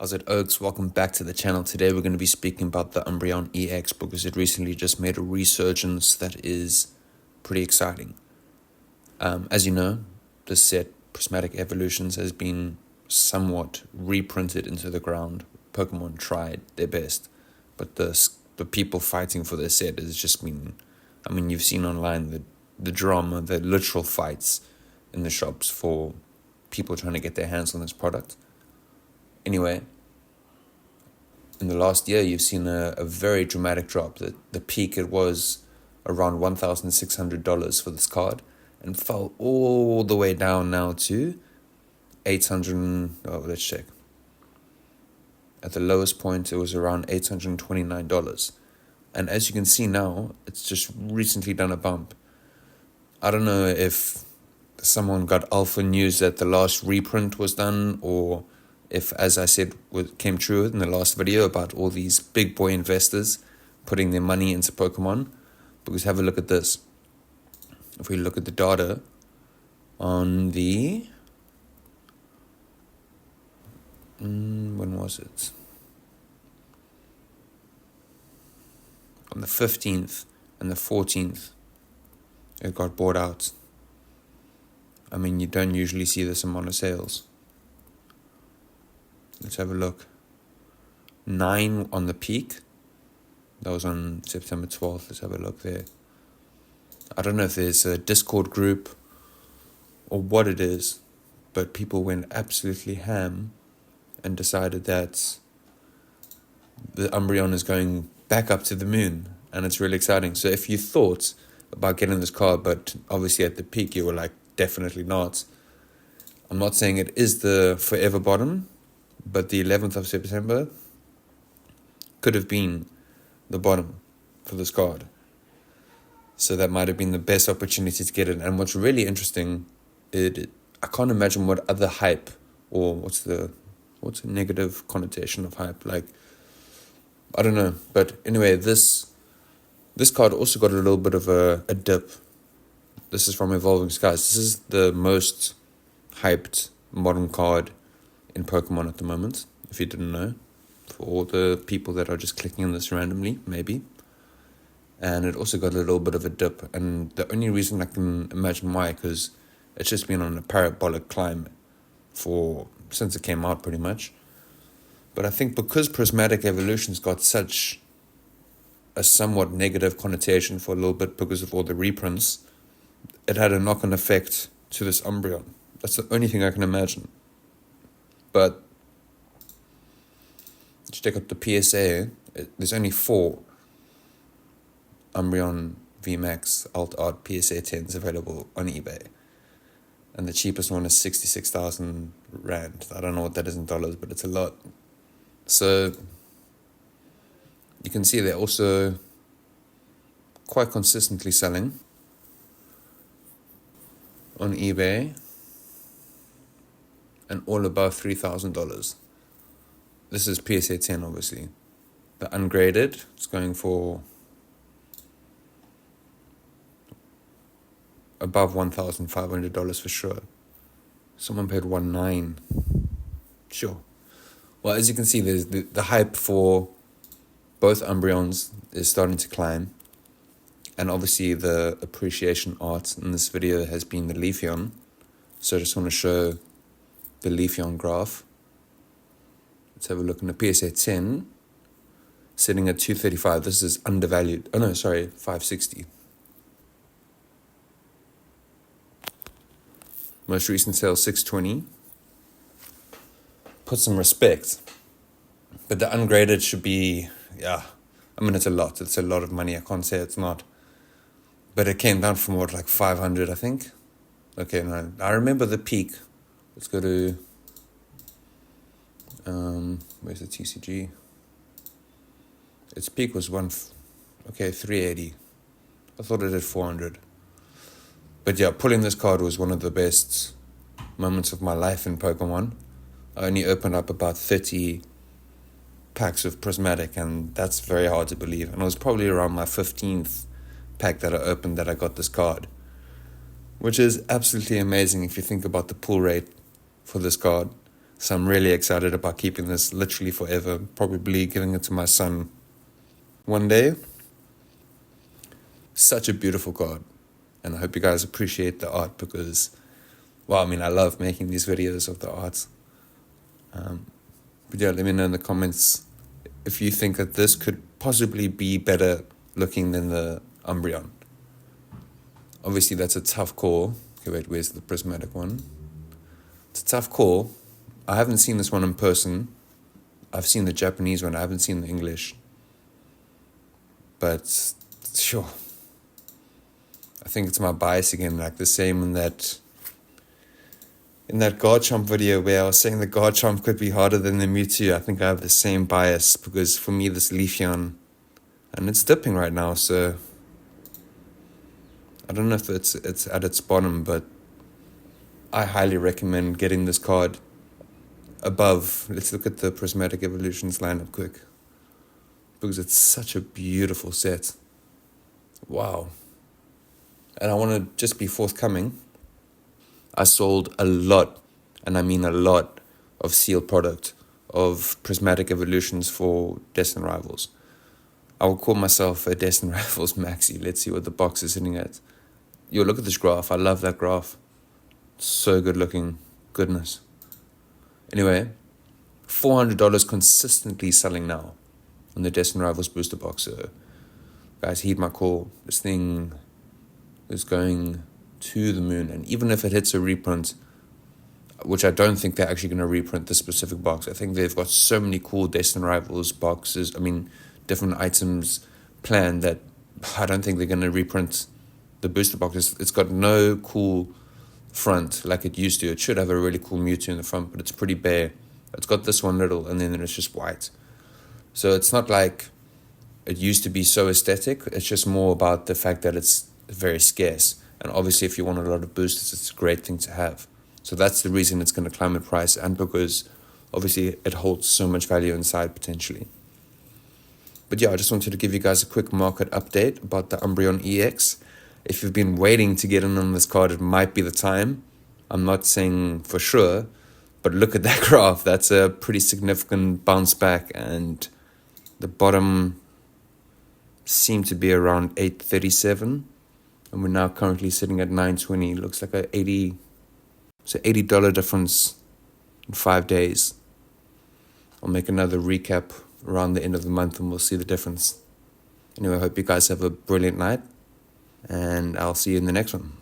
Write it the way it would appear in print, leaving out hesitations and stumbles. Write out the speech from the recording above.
How's it, Oaks? Welcome back to the channel. Today we're going to be speaking about the Umbreon EX because it recently just made a resurgence that is pretty exciting. As you know, this set, Prismatic Evolutions, has been somewhat reprinted into the ground. Pokémon tried their best, but the people fighting for this set has just been... you've seen online the drama, the literal fights in the shops for people trying to get their hands on this product. Anyway, in the last year, you've seen a very dramatic drop. The peak, it was around $1,600 for this card and fell all the way down now to let's check. At the lowest point, it was around $829. And as you can see now, it's just recently done a bump. I don't know if someone got alpha news that the last reprint was done, or if, as I said, came true in the last video about all these big boy investors putting their money into Pokemon. Because have a look at this. If we look at the data on the... when was it? On the 15th and the 14th, it got bought out. You don't usually see this amount of sales. Let's have a look. 9 on the peak. That was on September 12th. Let's have a look there. I don't know if there's a Discord group or what it is, but people went absolutely ham and decided that the Umbreon is going back up to the moon, and it's really exciting. So if you thought about getting this card, but obviously at the peak you were like, definitely not. I'm not saying it is the forever bottom, but the 11th of September could have been the bottom for this card. So that might have been the best opportunity to get it. And what's really interesting, I can't imagine what other hype, or what's a negative connotation of hype, I don't know. But anyway, this card also got a little bit of a dip. This is from Evolving Skies. This is the most hyped modern card in Pokemon at the moment, if you didn't know, for all the people that are just clicking on this randomly, maybe. And it also got a little bit of a dip, and the only reason I can imagine why, because it's just been on a parabolic climb since it came out, pretty much. But I think because Prismatic Evolution's got such a somewhat negative connotation for a little bit because of all the reprints, it had a knock-on effect to this Umbreon. That's the only thing I can imagine. But let's check out the PSA. There's only 4 Umbreon VMAX Alt Art PSA 10s available on eBay. And the cheapest one is 66,000 Rand. I don't know what that is in dollars, but it's a lot. So you can see they're also quite consistently selling on eBay, and all above $3,000. This is PSA 10, obviously. The ungraded is going for above $1,500 for sure. Someone paid 1.9. Sure. Well, as you can see, there's the hype for both Umbreons is starting to climb. And obviously the appreciation art in this video has been the Leafeon. So I just want to show the Leafeon graph. Let's have a look in the PSA 10. Sitting at 235. This is undervalued. 560. Most recent sale, 620. Put some respect. But the ungraded should be, it's a lot. It's a lot of money. I can't say it's not. But it came down from 500, I think? Okay, no, I remember the peak. Let's go to, where's the TCG? Its peak was 380. I thought it did 400. But yeah, pulling this card was one of the best moments of my life in Pokemon. I only opened up about 30 packs of Prismatic, and that's very hard to believe. And it was probably around my 15th pack that I opened that I got this card, which is absolutely amazing if you think about the pull rate for this card. So I'm really excited about keeping this literally forever, probably giving it to my son one day. Such a beautiful card. And I hope you guys appreciate the art because, well, I mean, I love making these videos of the art. But yeah, let me know in the comments if you think that this could possibly be better looking than the Umbreon. Obviously, that's a tough call. Okay, wait, where's the prismatic one? It's a tough call. I haven't seen this one in person. I've seen the Japanese one. I haven't seen the English. But sure. I think it's my bias again, like the same in that Garchomp video where I was saying the Garchomp could be harder than the Mewtwo. I think I have the same bias because for me this Leafeon, and it's dipping right now, so I don't know if it's at its bottom, but I highly recommend getting this card above. Let's look at the Prismatic Evolutions lineup quick because it's such a beautiful set. Wow. And I want to just be forthcoming. I sold a lot, and I mean a lot, of sealed product of Prismatic Evolutions for Destined Rivals. I will call myself a Destined Rivals maxi. Let's see what the box is sitting at. Yo, look at this graph. I love that graph. So good looking. Goodness. Anyway, $400 consistently selling now on the Destined Rivals booster box. So, guys, heed my call. This thing is going to the moon. And even if it hits a reprint, which I don't think they're actually going to reprint this specific box. I think they've got so many cool Destined Rivals boxes, different items planned that I don't think they're going to reprint the booster box. It's got no cool front like it used to. It should have a really cool Mewtwo in the front, but it's pretty bare. It's got this one little, and then it's just white. So it's not like it used to be so aesthetic. It's just more about the fact that it's very scarce. And obviously, if you want a lot of boosters, it's a great thing to have. So that's the reason it's going to climb in price, and because obviously it holds so much value inside potentially. But yeah, I just wanted to give you guys a quick market update about the Umbreon EX. If you've been waiting to get in on this card, it might be the time. I'm not saying for sure, but look at that graph. That's a pretty significant bounce back, and the bottom seemed to be around 837, and we're now currently sitting at 920. Looks like it's an $80 difference in 5 days. I'll make another recap around the end of the month and we'll see the difference. Anyway, I hope you guys have a brilliant night, and I'll see you in the next one.